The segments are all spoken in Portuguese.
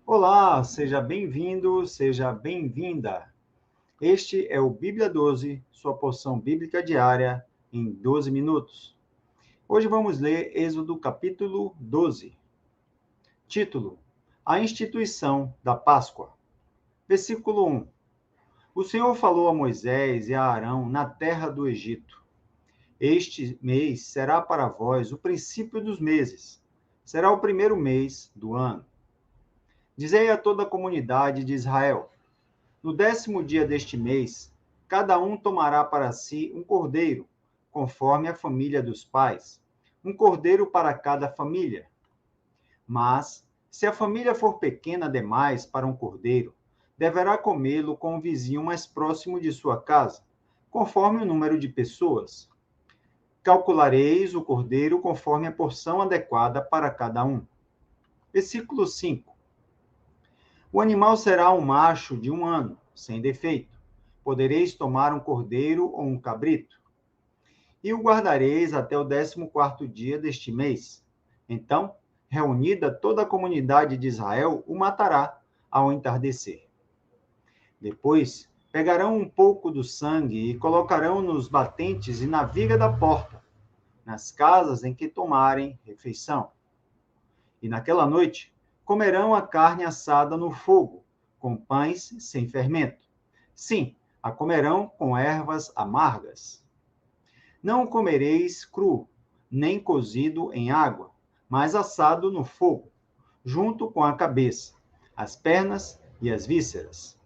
Olá, seja bem-vindo, seja bem-vinda. Este é o Bíblia 12, sua porção bíblica diária em 12 minutos. Hoje vamos ler Êxodo capítulo 12. Título: A instituição da Páscoa. Versículo 1. O Senhor falou a Moisés e a Arão na terra do Egito: Este mês será para vós o princípio dos meses. Será o primeiro mês do ano. Dizei a toda a comunidade de Israel: No 10º dia deste mês, cada um tomará para si um cordeiro, conforme a família dos pais, um cordeiro para cada família. Mas, se a família for pequena demais para um cordeiro, deverá comê-lo com o vizinho mais próximo de sua casa, conforme o número de pessoas. Calculareis o cordeiro conforme a porção adequada para cada um. Versículo 5. O animal será um macho de 1 ano, sem defeito. Podereis tomar um cordeiro ou um cabrito. E o guardareis até o 14º dia deste mês. Então, reunida toda a comunidade de Israel, o matará ao entardecer. Depois, pegarão um pouco do sangue e colocarão nos batentes e na viga da porta, nas casas em que tomarem refeição. E naquela noite, comerão a carne assada no fogo, com pães sem fermento. Sim, a comerão com ervas amargas. Não o comereis cru, nem cozido em água, mas assado no fogo, junto com a cabeça, as pernas e as vísceras.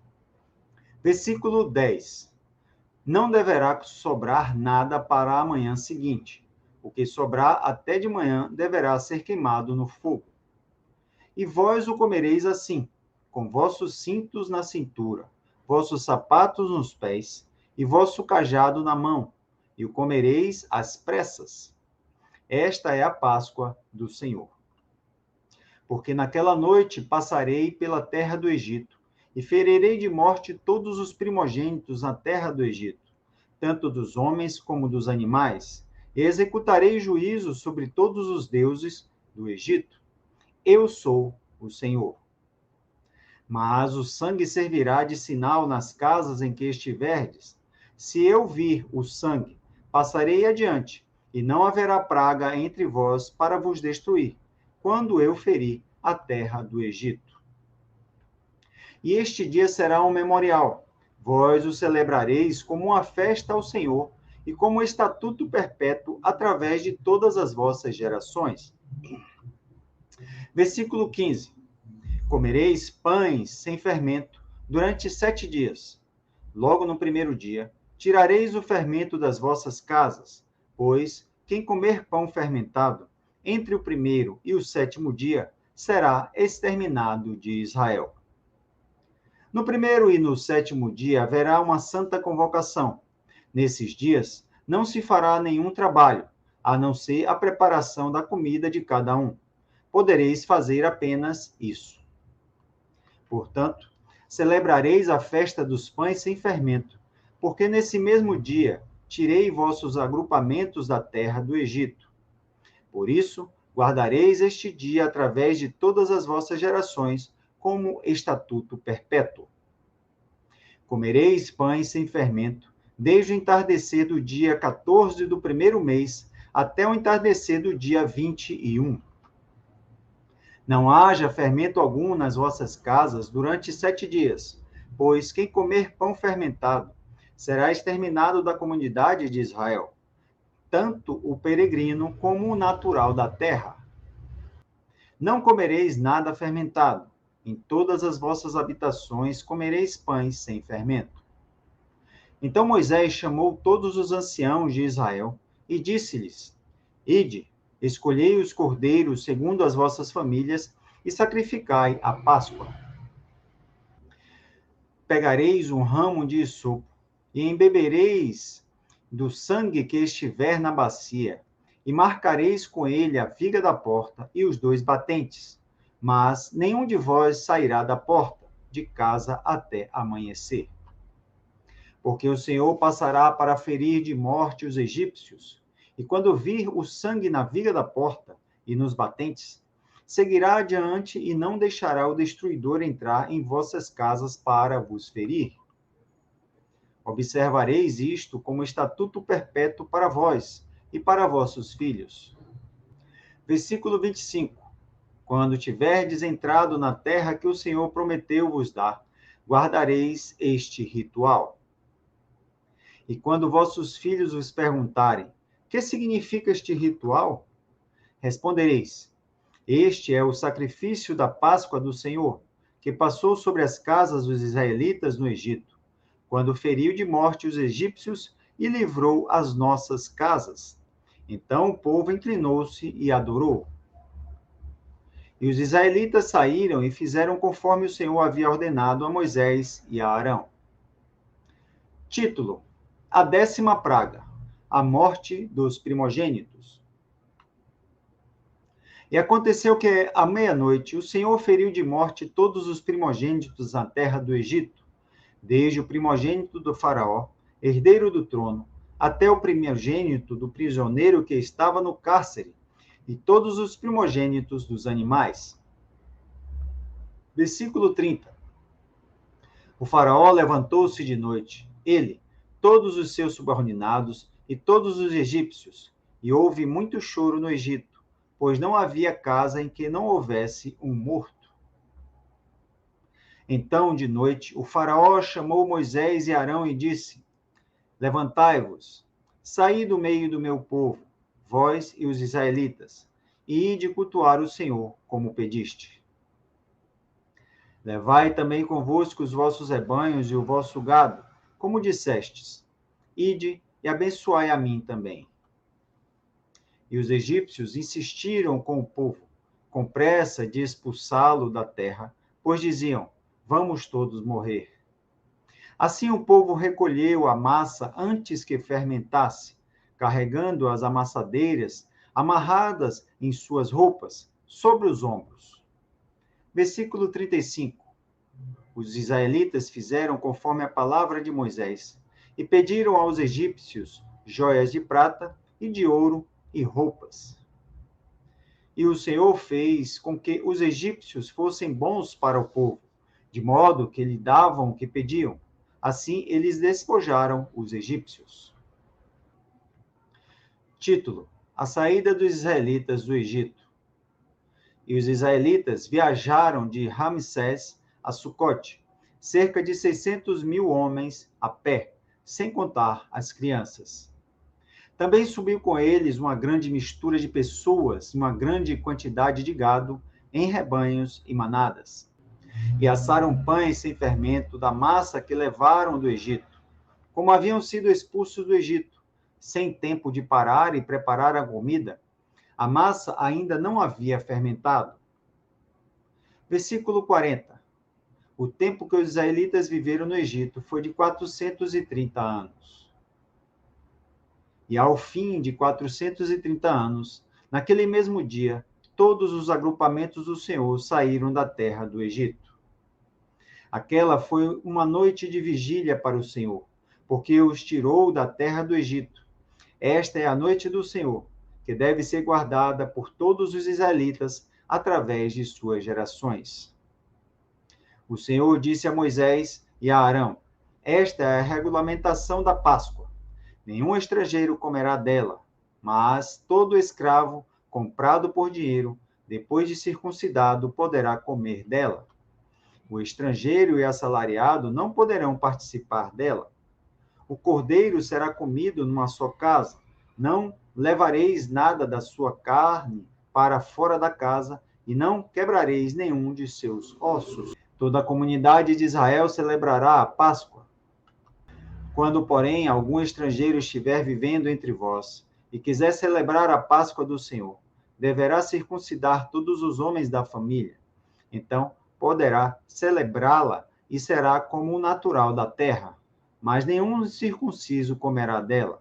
Versículo 10. Não deverá sobrar nada para a manhã seguinte. O que sobrar até de manhã deverá ser queimado no fogo. E vós o comereis assim, com vossos cintos na cintura, vossos sapatos nos pés, e vosso cajado na mão, e o comereis às pressas. Esta é a Páscoa do Senhor. Porque naquela noite passarei pela terra do Egito, e ferirei de morte todos os primogênitos na terra do Egito, tanto dos homens como dos animais, e executarei juízo sobre todos os deuses do Egito. Eu sou o Senhor. Mas o sangue servirá de sinal nas casas em que estiverdes. Se eu vir o sangue, passarei adiante, e não haverá praga entre vós para vos destruir, quando eu ferir a terra do Egito. E este dia será um memorial. Vós o celebrareis como uma festa ao Senhor e como estatuto perpétuo através de todas as vossas gerações. Versículo 15. Comereis pães sem fermento durante 7 dias. Logo no primeiro dia, tirareis o fermento das vossas casas, pois quem comer pão fermentado entre o primeiro e o 7º dia será exterminado de Israel. No primeiro e no 7º dia haverá uma santa convocação. Nesses dias não se fará nenhum trabalho, a não ser a preparação da comida de cada um. Podereis fazer apenas isso. Portanto, celebrareis a festa dos pães sem fermento, porque nesse mesmo dia tirei vossos agrupamentos da terra do Egito. Por isso, guardareis este dia através de todas as vossas gerações, como estatuto perpétuo. Comereis pães sem fermento, desde o entardecer do dia 14 do primeiro mês até o entardecer do dia 21. Não haja fermento algum nas vossas casas durante 7 dias, pois quem comer pão fermentado será exterminado da comunidade de Israel, tanto o peregrino como o natural da terra. Não comereis nada fermentado. Em todas as vossas habitações comereis pães sem fermento. Então Moisés chamou todos os anciãos de Israel e disse-lhes: Ide, escolhei os cordeiros segundo as vossas famílias e sacrificai a Páscoa. Pegareis um ramo de hisopo e embebereis do sangue que estiver na bacia, e marcareis com ele a viga da porta e os 2 batentes. Mas nenhum de vós sairá da porta de casa até amanhecer. Porque o Senhor passará para ferir de morte os egípcios, e quando vir o sangue na viga da porta e nos batentes, seguirá adiante e não deixará o destruidor entrar em vossas casas para vos ferir. Observareis isto como estatuto perpétuo para vós e para vossos filhos. Versículo 25. Quando tiverdes entrado na terra que o Senhor prometeu vos dar, guardareis este ritual. E quando vossos filhos vos perguntarem: que significa este ritual? Respondereis: este é o sacrifício da Páscoa do Senhor, que passou sobre as casas dos israelitas no Egito, quando feriu de morte os egípcios e livrou as nossas casas. Então o povo inclinou-se e adorou. E os israelitas saíram e fizeram conforme o Senhor havia ordenado a Moisés e a Arão. Título: A 10ª praga, a morte dos primogênitos. E aconteceu que, à meia-noite, o Senhor feriu de morte todos os primogênitos na terra do Egito, desde o primogênito do faraó, herdeiro do trono, até o primogênito do prisioneiro que estava no cárcere, e todos os primogênitos dos animais. Versículo 30. O faraó levantou-se de noite, ele, todos os seus subordinados e todos os egípcios, e houve muito choro no Egito, pois não havia casa em que não houvesse um morto. Então, de noite, o faraó chamou Moisés e Arão e disse: levantai-vos, saí do meio do meu povo, vós e os israelitas, e ide cultuar o Senhor, como pediste. Levai também convosco os vossos rebanhos e o vosso gado, como dissestes. Ide e abençoai a mim também. E os egípcios insistiram com o povo, com pressa de expulsá-lo da terra, pois diziam: vamos todos morrer. Assim o povo recolheu a massa antes que fermentasse, carregando as amassadeiras amarradas em suas roupas, sobre os ombros. Versículo 35. Os israelitas fizeram conforme a palavra de Moisés e pediram aos egípcios joias de prata e de ouro e roupas. E o Senhor fez com que os egípcios fossem bons para o povo, de modo que lhe davam o que pediam. Assim, eles despojaram os egípcios. Título: A saída dos israelitas do Egito. E os israelitas viajaram de Ramsés a Sucote, cerca de 600.000 homens a pé, sem contar as crianças. Também subiu com eles uma grande mistura de pessoas, uma grande quantidade de gado, em rebanhos e manadas. E assaram pães sem fermento da massa que levaram do Egito, como haviam sido expulsos do Egito, sem tempo de parar e preparar a comida. A massa ainda não havia fermentado. Versículo 40. O tempo que os israelitas viveram no Egito foi de 430 anos. E ao fim de 430 anos, naquele mesmo dia, todos os agrupamentos do Senhor saíram da terra do Egito. Aquela foi uma noite de vigília para o Senhor, porque os tirou da terra do Egito. Esta é a noite do Senhor, que deve ser guardada por todos os israelitas através de suas gerações. O Senhor disse a Moisés e a Arão: esta é a regulamentação da Páscoa. Nenhum estrangeiro comerá dela, mas todo escravo comprado por dinheiro, depois de circuncidado, poderá comer dela. O estrangeiro e assalariado não poderão participar dela. O cordeiro será comido numa só casa. Não levareis nada da sua carne para fora da casa, e não quebrareis nenhum de seus ossos. Toda a comunidade de Israel celebrará a Páscoa. Quando, porém, algum estrangeiro estiver vivendo entre vós e quiser celebrar a Páscoa do Senhor, deverá circuncidar todos os homens da família. Então, poderá celebrá-la e será como o natural da terra, mas nenhum circunciso comerá dela.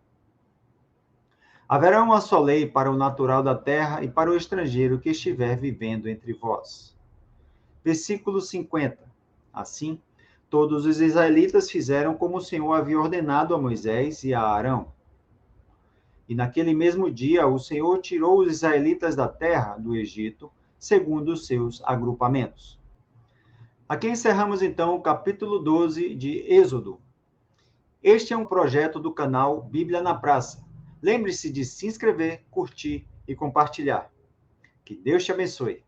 Haverá uma só lei para o natural da terra e para o estrangeiro que estiver vivendo entre vós. Versículo 50. Assim, todos os israelitas fizeram como o Senhor havia ordenado a Moisés e a Arão. E naquele mesmo dia, o Senhor tirou os israelitas da terra do Egito, segundo os seus agrupamentos. Aqui encerramos então o capítulo 12 de Êxodo. Este é um projeto do canal Bíblia na Praça. Lembre-se de se inscrever, curtir e compartilhar. Que Deus te abençoe.